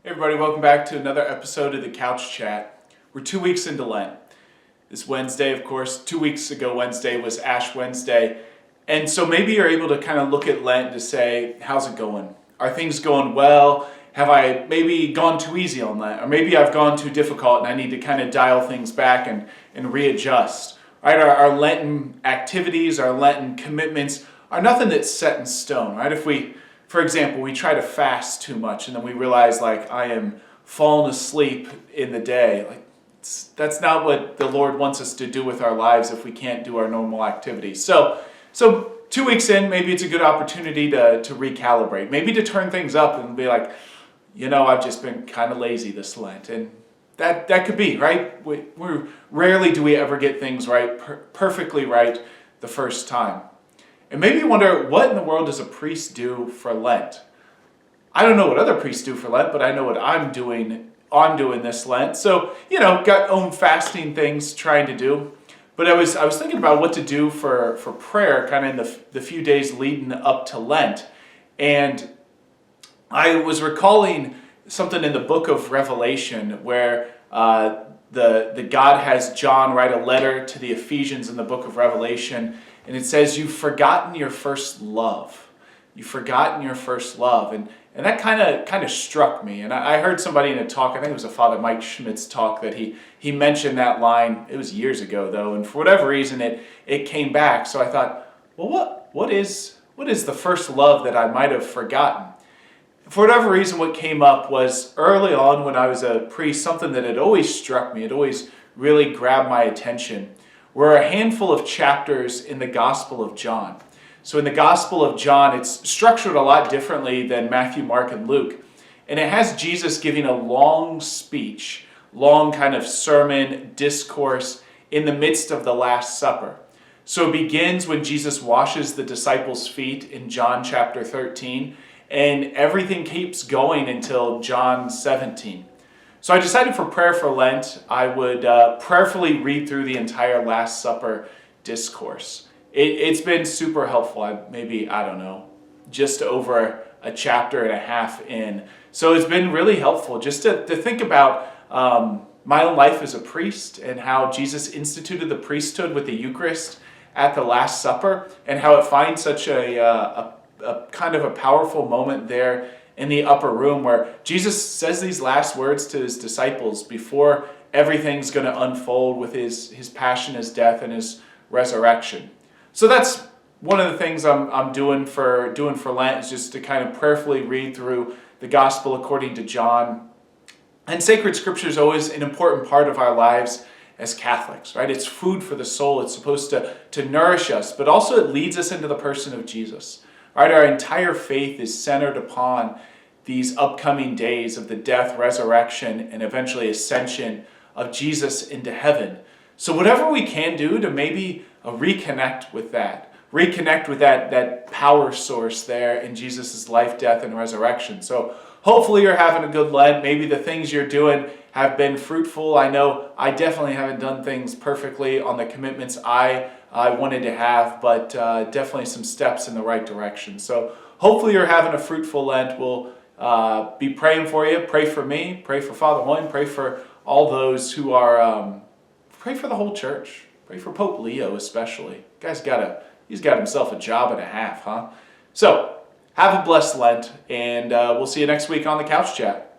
Hey everybody, welcome back to another episode of the Couch Chat. We're 2 weeks into Lent. This Wednesday, of course, 2 weeks ago Wednesday was Ash Wednesday. And so maybe you're able to kind of look at Lent to say, how's it going? Are things going well? Have I maybe gone too easy on Lent? Or maybe I've gone too difficult and I need to kind of dial things back and readjust. Right? Our Lenten activities, our Lenten commitments are nothing that's set in stone. Right? For example, we try to fast too much and then we realize I am falling asleep in the day. That's not what the Lord wants us to do with our lives if we can't do our normal activities. So 2 weeks in, maybe it's a good opportunity to recalibrate. Maybe to turn things up and be like, I've just been kind of lazy this Lent. And that could be, right? Rarely do we ever get things right, perfectly right the first time. And maybe you wonder, what in the world does a priest do for Lent? I don't know what other priests do for Lent, but I know what I'm doing this Lent. So, got own fasting things trying to do. But I was thinking about what to do for prayer kind of in the few days leading up to Lent. And I was recalling something in the book of Revelation where the God has John write a letter to the Ephesians in the book of Revelation. And it says, you've forgotten your first love. You've forgotten your first love. And that kind of struck me. And I heard somebody in a talk, I think it was a Father Mike Schmidt's talk, that he mentioned that line. It was years ago, though. And for whatever reason, it came back. So I thought, well, what is the first love that I might have forgotten? For whatever reason, what came up was early on when I was a priest, something that had always struck me. It always really grabbed my attention. Were a handful of chapters in the Gospel of John. So in the Gospel of John, it's structured a lot differently than Matthew, Mark, and Luke. And it has Jesus giving a long speech, long kind of sermon, discourse in the midst of the Last Supper. So it begins when Jesus washes the disciples' feet in John chapter 13, and everything keeps going until John 17. So I decided for prayer for Lent, I would prayerfully read through the entire Last Supper discourse. It's been super helpful. Maybe, just over a chapter and a half in. So it's been really helpful just to think about my own life as a priest and how Jesus instituted the priesthood with the Eucharist at the Last Supper and how it finds such a kind of a powerful moment there in the upper room where Jesus says these last words to his disciples before everything's going to unfold with his passion, his death, and his resurrection. So that's one of the things I'm doing for Lent, is just to kind of prayerfully read through the Gospel according to John. And sacred Scripture is always an important part of our lives as Catholics, right? It's food for the soul. It's supposed to nourish us, but also it leads us into the person of Jesus. Right, our entire faith is centered upon these upcoming days of the death, resurrection, and eventually ascension of Jesus into heaven. So whatever we can do to maybe reconnect with that power source there in Jesus' life, death, and resurrection. So hopefully you're having a good Lent. Maybe the things you're doing have been fruitful. I know I definitely haven't done things perfectly on the commitments I wanted to have, but definitely some steps in the right direction. So hopefully you're having a fruitful Lent. We'll be praying for you. Pray for me. Pray for Father Moyne. Pray for all those who are, pray for the whole church. Pray for Pope Leo especially. He's got himself a job and a half, huh? So have a blessed Lent, and we'll see you next week on the Couch Chat.